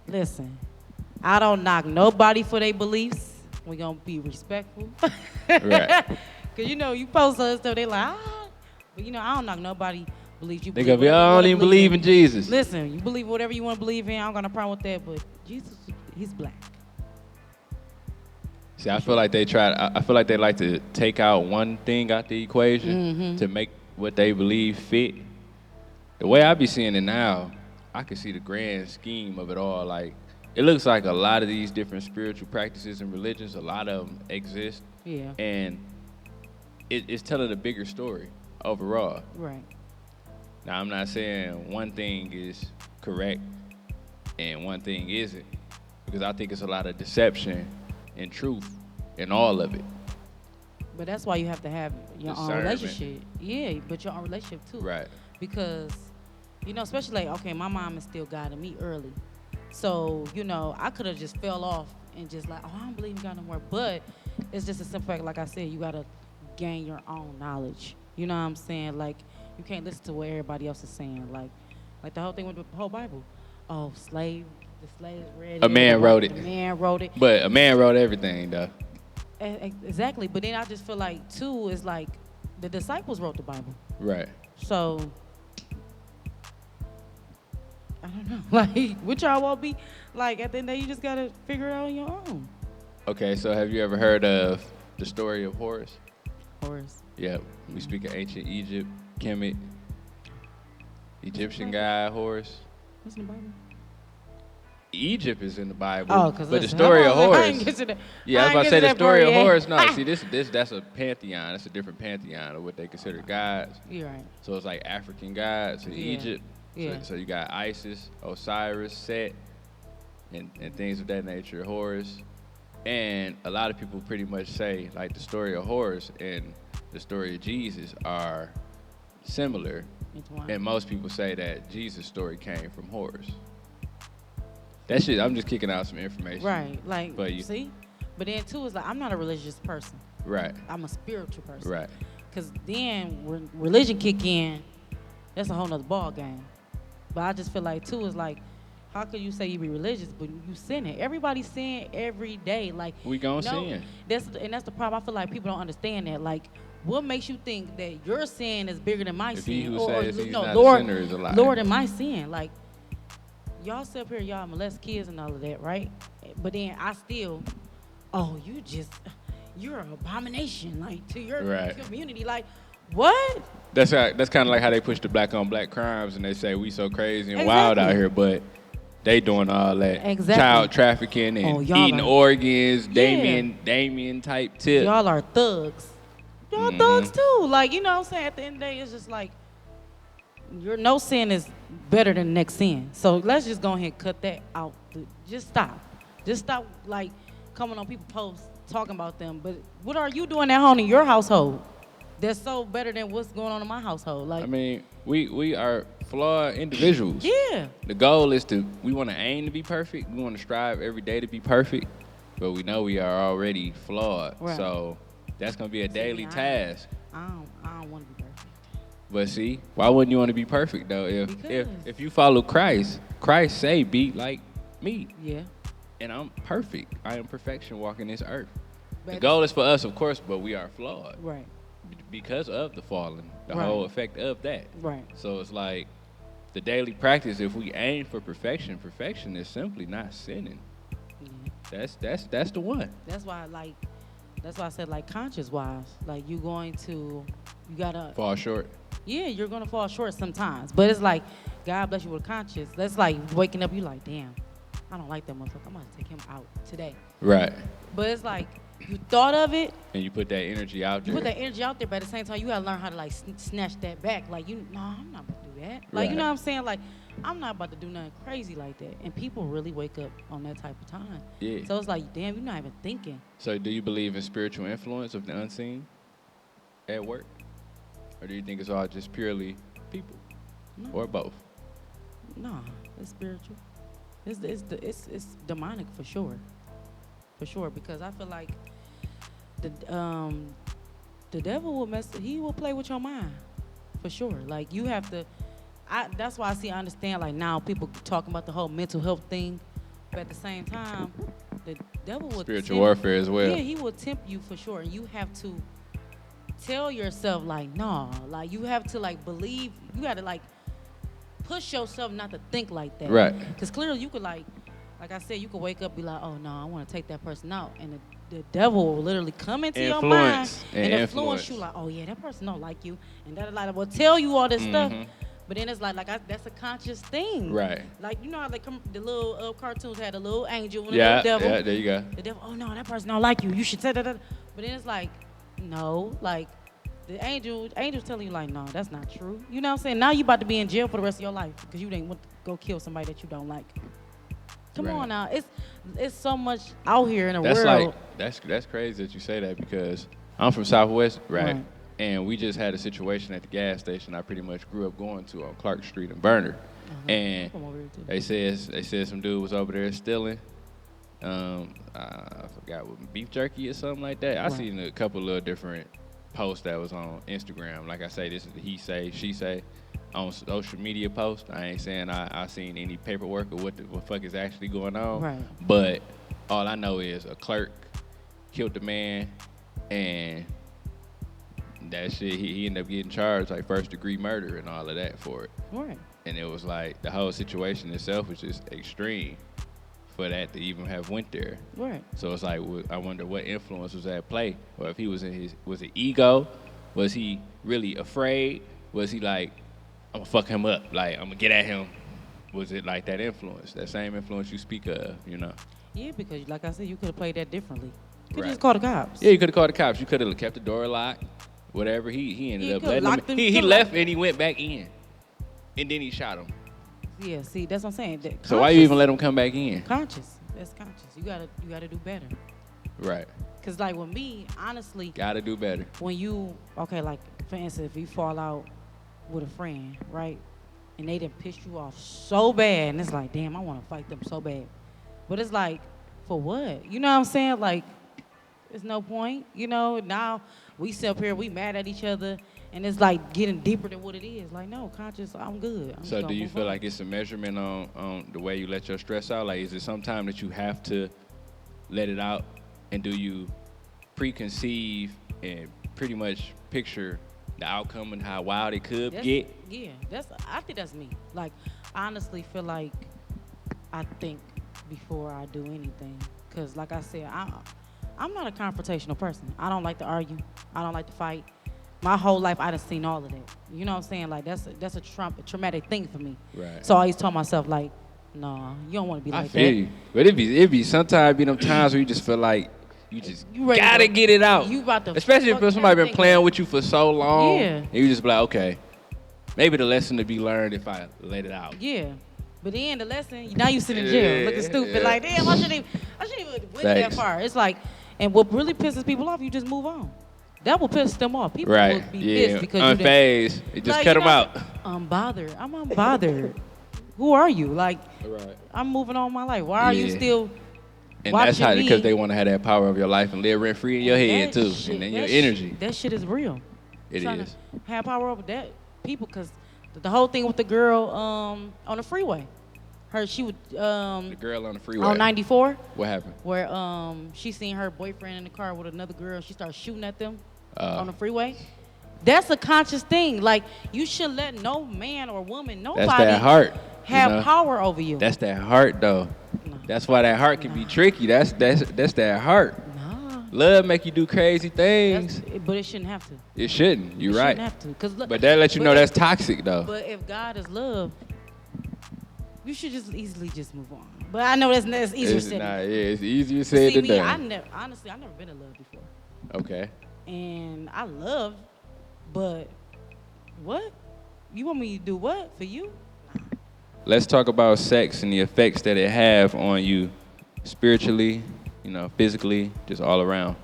Listen, I don't knock nobody for their beliefs. We gonna be respectful. Right. Cause you post us stuff, they like, but I don't knock nobody beliefs. You They believe gonna be, whatever you I want don't to even believe believe in Jesus. Listen, you believe whatever you want to believe in. I don't got no problem with that. But Jesus, he's black. See, I feel like I feel like they like to take out one thing out the equation to make what they believe fit. The way I be seeing it now, I can see the grand scheme of it all. Like, it looks like a lot of these different spiritual practices and religions, a lot of them exist. Yeah. And it's telling a bigger story overall. Right. Now, I'm not saying one thing is correct and one thing isn't, because I think it's a lot of deception and truth in all of it. But that's why you have to have your own Discernment. relationship. Yeah, but your own relationship too. Right. Because, especially like, okay, my mom is still guiding me early. So, I could have just fell off and just like, oh, I don't believe in God no more. But it's just a simple fact, like I said, you got to gain your own knowledge. You know what I'm saying? Like, you can't listen to what everybody else is saying. Like the whole thing with the whole Bible. Oh, the slaves read it. A man wrote it. The man wrote it. But a man wrote everything, though. Exactly. But then I just feel like, too, is like the disciples wrote the Bible. Right. So, I don't know. Like, what y'all won't be, like, at the end of the day, you just got to figure it out on your own. Okay, so have you ever heard of the story of Horus? Horus. Yeah, we speak of ancient Egypt, Kemet, Egyptian guy, Horus. What's in the Bible? Egypt is in the Bible, Oh, but listen, the story of I ain't Horus. get to that. Yeah, I was I about to ain't say get the to that story part of yet. Horus. No, see, that's a pantheon. That's a different pantheon of what they consider gods. You're right. So it's like African gods in Yeah. Egypt. Yeah. So you got Isis, Osiris, Set, and things of that nature, Horus. And a lot of people pretty much say like the story of Horus and the story of Jesus are similar. And most people say that Jesus' story came from Horus. That shit, I'm just kicking out some information. Right. Like, But see? But then, too, it's like, I'm not a religious person. Right. I'm a spiritual person. Right. Because then when religion kick in, that's a whole nother ball game. But I just feel like, too, is like, how could you say you be religious, but you sinning? Everybody sin every day. Like, We gon' sin. That's the problem. I feel like people don't understand that. Like, what makes you think that your sin is bigger than my If sin? he who says he's not Lord, a sinner is a liar. Lord than my sin. Like, y'all sit up here, y'all molest kids and all of that, right? But then I still, you're an abomination, like, to your Right. community. Like, what? That's kind of like how they push the black on black crimes and they say we so crazy and wild out Exactly. here, but they doing all that Exactly. child trafficking and y'all eating are- organs, Yeah. Damien type tip. Y'all are thugs. Y'all thugs too. Like, you know what I'm saying? At the end of the day, it's just like, your no sin is better than the next sin. So let's just go ahead and cut that out. Just stop. Just stop, like, coming on people's posts, talking about them. But what are you doing at home in your household that's so better than what's going on in my household? Like, I mean, we are flawed individuals. yeah. The goal is we want to aim to be perfect. We want to strive every day to be perfect, but we know we are already flawed. Right. So that's gonna be a daily I- task. I don't want to be perfect. But see, why wouldn't you want to be perfect though? Because- If you follow Christ, Christ say be like me, Yeah. and I'm perfect. I am perfection walking this earth. The But- goal is for us, of course, but we are flawed Right. because of the falling, the Right. whole effect of that. Right. So it's like the daily practice. If we aim for perfection, perfection is simply not sinning. Yeah. That's the one. That's why I said, like, conscious wise, like, you gotta Fall short. yeah, you're gonna fall short sometimes. But it's like, God bless you with a conscience. That's like waking up, you like, damn, I don't like that motherfucker. I'm gonna take him out today. Right. But it's like, you thought of it, And you put that energy out you there. put that energy out there, but at the same time, you gotta learn how to, like, snatch that back. Like, no, I'm not gonna do that. Like, you know Right. what I'm saying? Like, I'm not about to do nothing crazy like that. And people really wake up on that type of time. Yeah. So it's like, damn, you're not even thinking. So do you believe in spiritual influence of the unseen at work? Or do you think it's all just purely people? No. Or both? No, it's spiritual. It's demonic for sure. For sure, because I feel like the devil he will play with your mind. For sure. Like, you have to that's why I understand, like, now people talking about the whole mental health thing, But at the same time, the devil will Spiritual warfare as well. Yeah, he will tempt you for sure. And you have to tell yourself like, nah, like you have to like believe. You got to like push yourself not to think like that. Right. Because clearly you could like I said, you could wake up and be like, oh no, I want to take that person out, and the devil will literally come into your mind and influence you like, oh yeah, that person don't like you, and that like will tell you all this stuff. But then it's that's a conscious thing. Right. Like, you know how the little cartoons had a little angel and a Yeah, little devil. yeah, there you go. The devil, oh no, that person don't like you. You should say that. But then it's like, no, like the angel's telling you like, no, that's not true. You know what I'm saying? Now you about to be in jail for the rest of your life because you didn't want to go kill somebody that you don't like. Come on now, it's so much out here in the world. That's crazy that you say that because I'm from Southwest, right? And we just had a situation at the gas station I pretty much grew up going to on Clark Street in Burner. And they said some dude was over there stealing. I forgot what, beef jerky or something like that. I seen a couple of different posts that was on Instagram. Like I say, this is the he say, she say. On social media posts, I ain't saying I seen any paperwork or what the fuck is actually going on. Right. But all I know is a clerk killed the man, and that shit, he ended up getting charged like 1st-degree murder and all of that for it. Right. And it was like the whole situation itself was just extreme for that to even have went there. Right. So it's like, I wonder what influence was at play, or if he was was it ego? Was he really afraid? Was he like, I'm gonna fuck him up, like I'm gonna get at him? Was it like that influence, that same influence you speak of, you know? Yeah, because like I said, you could have played that differently. You could Right. just call the cops. Yeah, you could have called the cops. You could have kept the door locked, whatever. He ended up letting him. He left and he went back in, and then he shot him. Yeah, see, that's what I'm saying. So why you even let him come back in? Conscious. That's conscious. You gotta do better. Right. Cause like with me, honestly, Gotta do better. when you like for instance, if you fall out with a friend, right, and they done pissed you off so bad, and it's like, damn, I want to fight them so bad, but it's like, for what? You know what I'm saying? Like, there's no point. You know, now we sit up here, we mad at each other, and it's like getting deeper than what it is. Like, no, conscious, I'm good. So do you feel like it's a measurement on the way you let your stress out? Like, is it sometime that you have to let it out, and do you preconceive and pretty much picture the outcome and how wild it could get? Yeah, I think that's me. Like, I honestly feel like I think before I do anything. Because like I said, I'm not a confrontational person. I don't like to argue. I don't like to fight. My whole life, I done seen all of that. You know what I'm saying? Like, that's a traumatic thing for me. Right. So I always told myself, like, nah, you don't want to be like that. I feel you. But it be sometimes be them times where you just feel like you just gotta get it out. You about to especially if somebody been playing with you for so long. Yeah. And you just be like, okay, maybe the lesson to be learned if I let it out. Yeah. But then the lesson, now you sit in jail looking stupid. Like, damn, I shouldn't even went that far. It's like, and what really pisses people off, you just move on. That will piss them off. People will be pissed because unfazed. It just cut them out. I'm unbothered. Who are you? Like, I'm moving on my life. Why are you still and watching that's how, me? because they want to have that power of your life and live rent free in your head too, and then your energy. That shit is real. It is. Have power over that people, because the whole thing with the girl on the freeway. She would the girl on the freeway on 94. What happened? Where she seen her boyfriend in the car with another girl. She started shooting at them on the freeway. That's a conscious thing. Like, you shouldn't let no man or woman, nobody, that's that heart, have power over you. That's that heart, though. No. That's why that heart can be tricky. That's that heart. Nah. Love make you do crazy things. But it shouldn't have to. It shouldn't. You're right. Shouldn't have to. But that lets you know that's toxic, though. But if God is love, you should just easily just move on. But I know that's easier said. It's easier said than done. I've never been in love before. Okay. And I love, but what? You want me to do what for you? Let's talk about sex and the effects that it have on you spiritually, physically, just all around.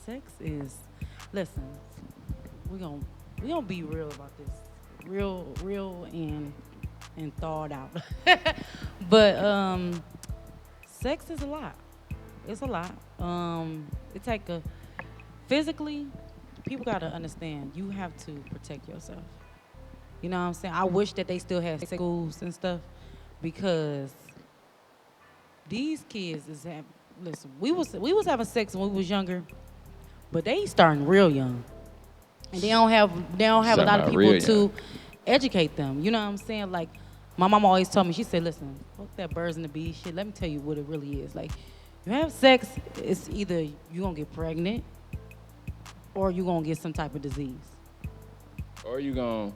Sex is, listen, we gonna be real about this. Real and thawed out. But sex is a lot. It's a lot. Physically, people gotta understand, you have to protect yourself. You know what I'm saying? I wish that they still had schools and stuff because these kids is having, listen, we was having sex when we was younger, but they starting real young. And they don't have a Talking lot of about real people young. to educate them. You know what I'm saying? Like my mom always told me, she said, listen, fuck that birds and the bees shit. Let me tell you what it really is. Like you have sex, it's either you gonna get pregnant or you gonna get some type of disease. Or you gonna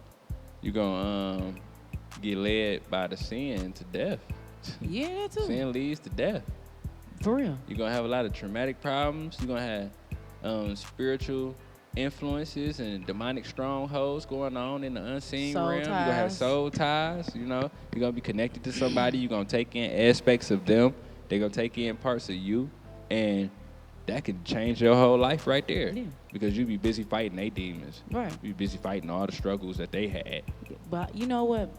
get led by the sin to death. Yeah, that too. Sin leads to death. For real. You're gonna have a lot of traumatic problems. You're gonna have spiritual influences and demonic strongholds going on in the unseen Soul realm. You're gonna have ties. soul ties. You're gonna be connected to somebody. You're gonna take in aspects of them. They're gonna take in parts of you, and that could change your whole life right there. Yeah. Because you be busy fighting their demons. Right. You be busy fighting all the struggles that they had. But you know what?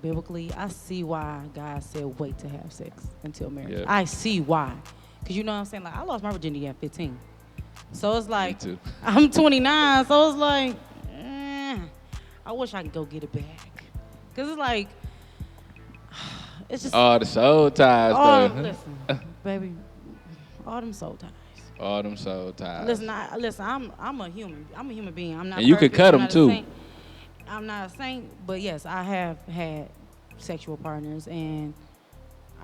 Biblically, I see why God said wait to have sex until marriage. Yeah. I see why. Because you know what I'm saying? Like, I lost my virginity at 15. So it's like, too. I'm 29, so it's like, I wish I could go get it back. Because it's like, it's just, All the soul ties, though. listen, baby, all them soul ties. All them soul ties. Listen, I'm a human. I'm a human being. I'm not And you can perfect. cut I'm 'em not a too. saint. I'm not a saint, but yes, I have had sexual partners, and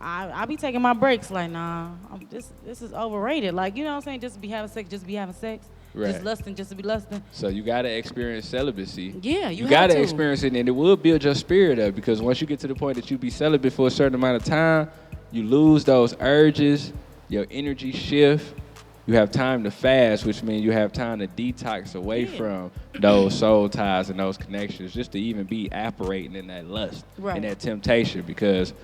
I be taking my breaks. Like, nah, this is overrated. Like, you know what I'm saying? Just to be having sex, just to be having sex. Right. Just lusting, just to be lusting. So you gotta experience celibacy. Yeah, you have gotta to. experience it, and it will build your spirit up. Because once you get to the point that you be celibate for a certain amount of time, you lose those urges, your energy shift. You have time to fast, which means you have time to detox away from those soul ties and those connections, just to even be operating in that lust and that temptation. Because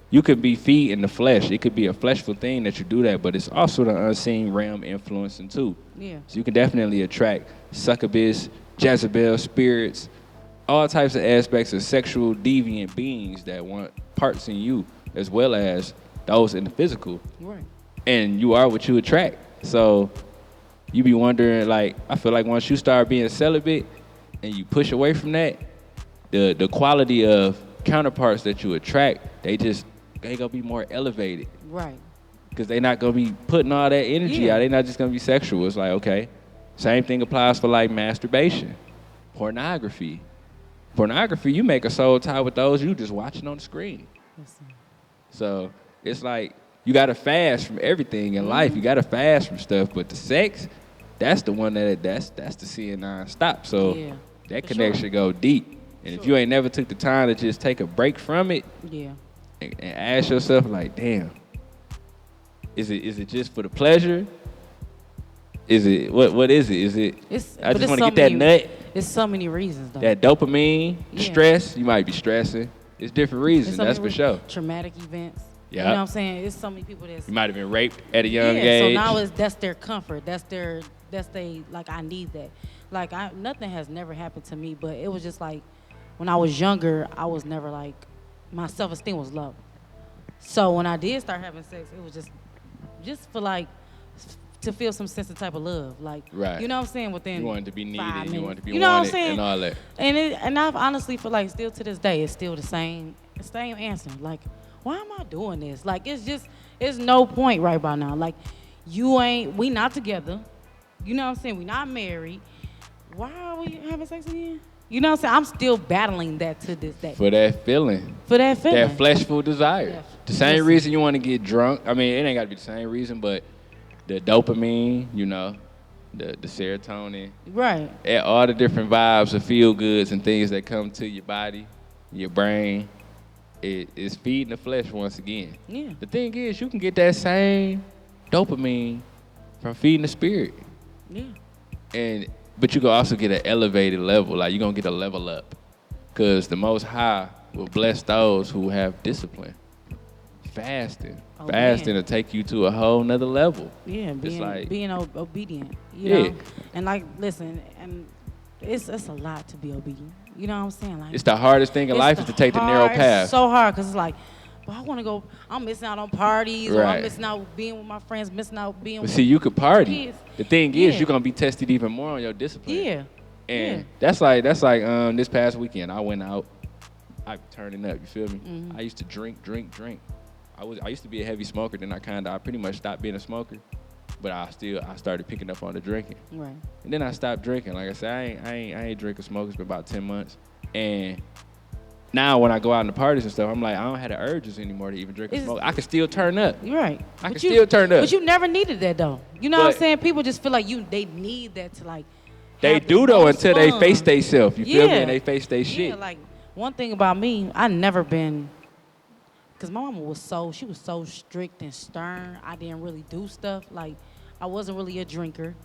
you could be feeding the flesh. It could be a fleshful thing that you do that, but it's also the unseen realm influencing too. Yeah. So you can definitely attract succubus, Jezebel spirits, all types of aspects of sexual deviant beings that want parts in you, as well as those in the physical. Right. And you are what you attract. So you be wondering, like, I feel like once you start being celibate and you push away from that, the quality of counterparts that you attract, they gonna be more elevated. Right. Because they not gonna be putting all that energy Yeah. out. They not just gonna be sexual. It's like, okay. Same thing applies for like masturbation, pornography. Pornography, you make a soul tie with those you just watching on the screen. Listen. So it's like you gotta fast from everything in life. You gotta fast from stuff, but the sex, that's the one that's the seeing non-stop. So Yeah, that for connection sure. go deep. And if you ain't never took the time to just take a break from it Yeah. and ask yourself, like, damn, is it just for the pleasure? Is it what is it? Is it I But just it's want to so get that many- nut, It's so many reasons though. that dopamine, Yeah. stress? You might be stressing. It's different reasons, It's so that's many for sure. Traumatic events. You Yep. know what I'm saying? It's so many people that's You might have been raped at a young So age. now that's their comfort. That's they like, I need that. Like, nothing has never happened to me, but it was just like when I was younger, I was never like, my self-esteem was low. So when I did start having sex, it was just for like to feel some sense of type of love. Like, Right. you know what I'm saying? Within You wanted to be 5 needed, you minutes. wanted to be You know what I'm wanted, saying? and all that. And I've honestly feel like still to this day, it's still the same answer. Like, why am I doing this? Like, it's no point right by now. Like, we not together. You know what I'm saying? We not married. Why are we having sex again? You know what I'm saying? I'm still battling that to this day. For that feeling. That feeling. That fleshful desire. Yeah. The same Listen. reason you want to get drunk. I mean, it ain't got to be the same reason, but the dopamine, the serotonin, Right. all the different vibes of feel goods and things that come to your body, your brain, it's feeding the flesh once again. Yeah. The thing is, you can get that same dopamine from feeding the spirit. Yeah. But you can also get an elevated level. Like, you're going to get a level up. Because the Most High will bless those who have discipline. Fasting. Oh, Fasting man. will take you to a whole nother level. Yeah, It's like, being obedient. You Yeah. know? And like, listen, and it's a lot to be obedient. You know what I'm saying? Like, it's the hardest thing in it's life is to take the narrow path. It's so hard because it's like, but I want to go. I'm missing out on parties, or Right. I'm missing out being with my friends, missing out being. But with see, you could party. kids. The thing is, Yeah. you're going to be tested even more on your discipline. Yeah. And Yeah. that's like this past weekend, I went out I be turning up. You feel me? Mm-hmm. I used to drink. I used to be a heavy smoker. Then I pretty much stopped being a smoker, but I started picking up on the drinking. Right. And then I stopped drinking. Like I said, I ain't drinking smoke. It's been about 10 months. And now when I go out in the parties and stuff, I'm like, I don't have the urges anymore to even drink or smoke. I can still turn up. You're right. I can still turn up. But you never needed that though. You know what I'm saying? People just feel like they need that to like. They do though until they face they self. You feel me? And they face they shit. Yeah, like one thing about me, I never been, cause my mama she was so strict and stern. I didn't really do stuff. Like I wasn't really a drinker.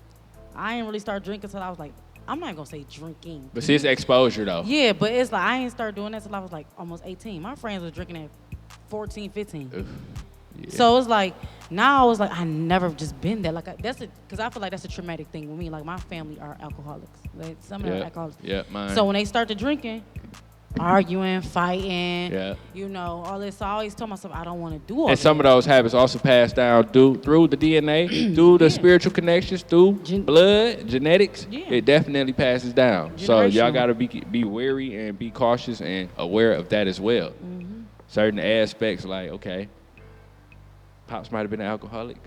I didn't really start drinking until I was like, I'm not gonna say drinking. But see, it's exposure though. Yeah, but it's like I ain't start doing that till I was like almost 18. My friends were drinking at 14, 15. Oof. Yeah. So it's like now I was like I never just been there. Like because I feel like that's a traumatic thing with me. Like my family are alcoholics. Like some of them are alcoholics. Yeah, mine. So when they start to drinking, arguing, fighting, you know, all this. So I always tell myself I don't want to do all that. And some of those habits also pass down through the DNA, through the spiritual connections, through blood, genetics. Yeah. It definitely passes down. So y'all gotta be wary and be cautious and aware of that as well. Mm-hmm. Certain aspects like, okay, Pops might have been an alcoholic.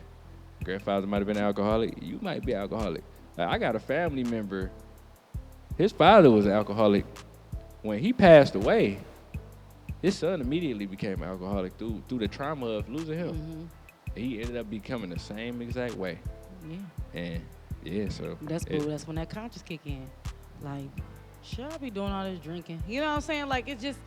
Grandfather might have been an alcoholic. You might be alcoholic. Like, I got a family member. His father was an alcoholic. When he passed away, his son immediately became an alcoholic through the trauma of losing him. Mm-hmm. He ended up becoming the same exact way. Yeah. And so that's cool. That's when that conscious kick in. Like, should I be doing all this drinking? You know what I'm saying? Like, it's just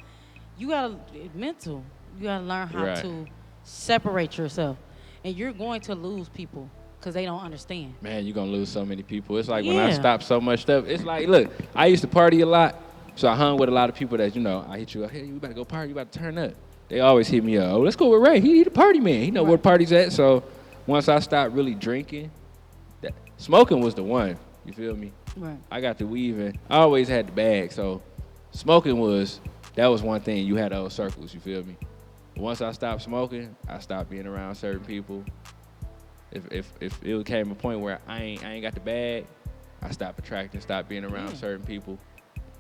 it's mental. You gotta learn how to separate yourself, and you're going to lose people because they don't understand. Man, you're gonna lose so many people. It's like when I stopped so much stuff. It's like, look, I used to party a lot, so I hung with a lot of people that, you know, I hit you up, hey, you better go party, you about to turn up. They always hit me up, oh, let's go with Ray. He the party man. He know where the party's at. So once I stopped really drinking, smoking was the one. You feel me? Right. I got the weaving. I always had the bag, so smoking that was one thing. You had those circles. You feel me? Once I stopped smoking, I stopped being around certain people. If it came a point where I ain't got the bag, I stopped attracting, stopped being around certain people.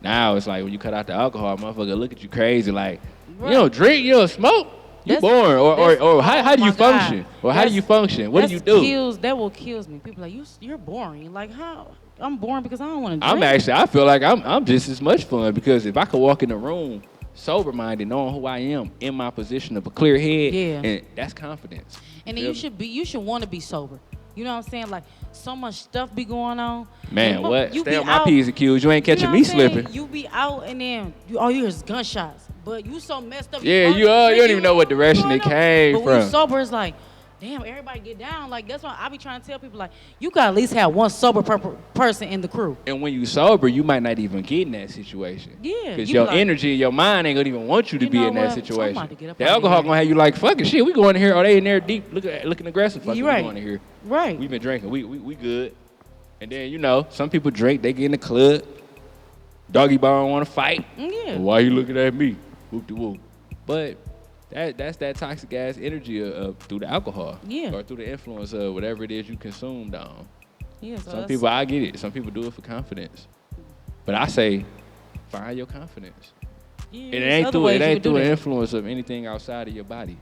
Now it's like when you cut out the alcohol, motherfucker look at you crazy like, you don't drink, you don't smoke, you born, or how do you function? Or how do you function? What do you do? That will kills me. People are like, you're boring. Like, how? I'm boring because I don't want to drink. I feel like I'm just as much fun because if I could walk in the room sober-minded, knowing who I am, in my position of a clear head, and that's confidence. And then you should want to be sober. You know what I'm saying? Like, so much stuff be going on. Man, what? Stay on my P's and Q's. You ain't catching me slipping. You be out and then all you hear is gunshots. But you so messed up. Yeah, you don't even know what direction it came from. But when you sober, it's like, damn, everybody get down. Like, that's why I be trying to tell people, like, you got to at least have one sober person in the crew. And when you sober, you might not even get in that situation. Yeah. Because your energy, your mind ain't going to even want you to be in that situation. The alcohol going to have you like, fucking shit, we going in here. Oh, they in there deep, looking aggressive. Fuck, we going in here. Right. We been drinking. We good. And then, you know, some people drink. They get in the club. Doggy bone want to fight. Yeah. Well, why you looking at me? Whoop-de-whoop. But that's that toxic ass energy of through the alcohol, or through the influence of whatever it is you consumed on. Yeah, so some people, I get it. Some people do it for confidence, but I say find your confidence. Yeah, it ain't through an influence of anything outside of your body.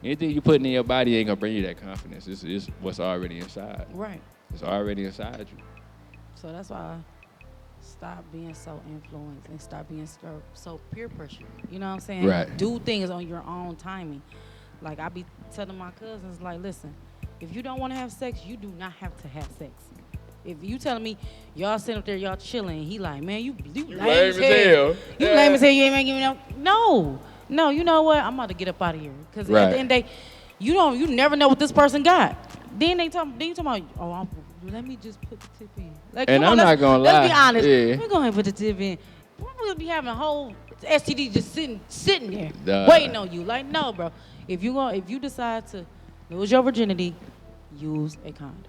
Anything you putting in your body ain't gonna bring you that confidence. It's what's already inside. Right. It's already inside you. So that's why stop being so influenced and stop being so peer pressure. You know what I'm saying? Right. Do things on your own timing. Like, I be telling my cousins, like, listen, if you don't want to have sex, you do not have to have sex. If you telling me y'all sitting up there, y'all chilling, he like, man, you lame as hell. You lame as hell, you ain't making me no. No, you know what? I'm about to get up out of here. Because at the end of the day, you never know what this person got. Then you talking about, let me just put the tip in. Like, and I'm not gonna lie. Let's be honest. Yeah. We're gonna put the tip in. We're gonna be having a whole STD just sitting there, waiting on you. Like, no, bro. If you decide to lose your virginity, use a condom.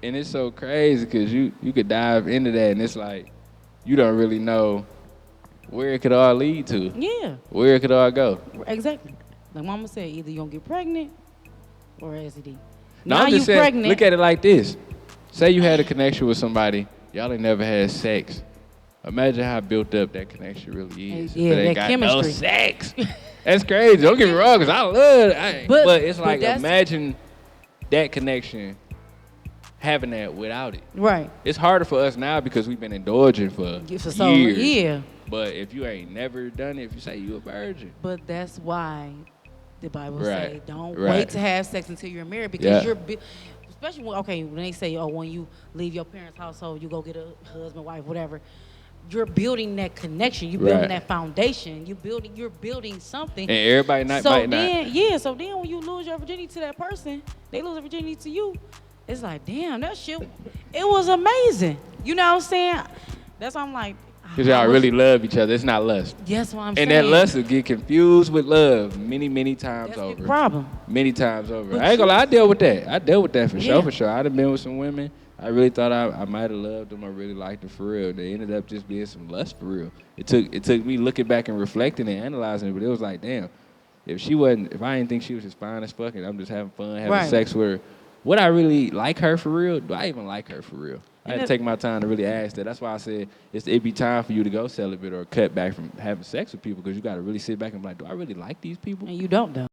And it's so crazy because you could dive into that, and it's like you don't really know where it could all lead to. Yeah. Where it could all go. Exactly. Like Mama said, either you're gonna get pregnant or STD. No, I'm just saying, look at it like this. Say you had a connection with somebody, y'all ain't never had sex. Imagine how built up that connection really is. Yeah, If it ain't that got no chemistry. sex. That's crazy. Don't get me wrong, because I love it. But it's like, that's- imagine that connection, having that without it. Right. It's harder for us now because we've been indulging for So, years. yeah. But if you ain't never done it, if you say you a virgin. But that's why the Bible Right. say don't Right. wait to have sex until you're married, because Yeah. especially when they say, oh, when you leave your parents' household, you go get a husband, wife, whatever. You're building that connection. You're building Right. that foundation. You're building something. And everybody might not. So then when you lose your virginity to that person, they lose their virginity to you. It's like, damn, that shit, it was amazing. You know what I'm saying? That's why I'm like, Because y'all really love each other. It's not lust. Yes, what I'm saying. And that lust will get confused with love many, many times That's over. the problem. Many times over. But I ain't gonna lie, I dealt with that. I dealt with that for Yeah. sure. I done been with some women. I really thought I might have loved them. I really liked them for real. They ended up just being some lust for real. It took me looking back and reflecting and analyzing it, but it was like, damn, if I didn't think she was just fine as fuck and I'm just having fun, having sex with her, would I really like her for real? Do I even like her for real? I had to take my time to really ask that. That's why I said it'd be time for you to go celibate or cut back from having sex with people, because you got to really sit back and be like, do I really like these people? And you don't, though.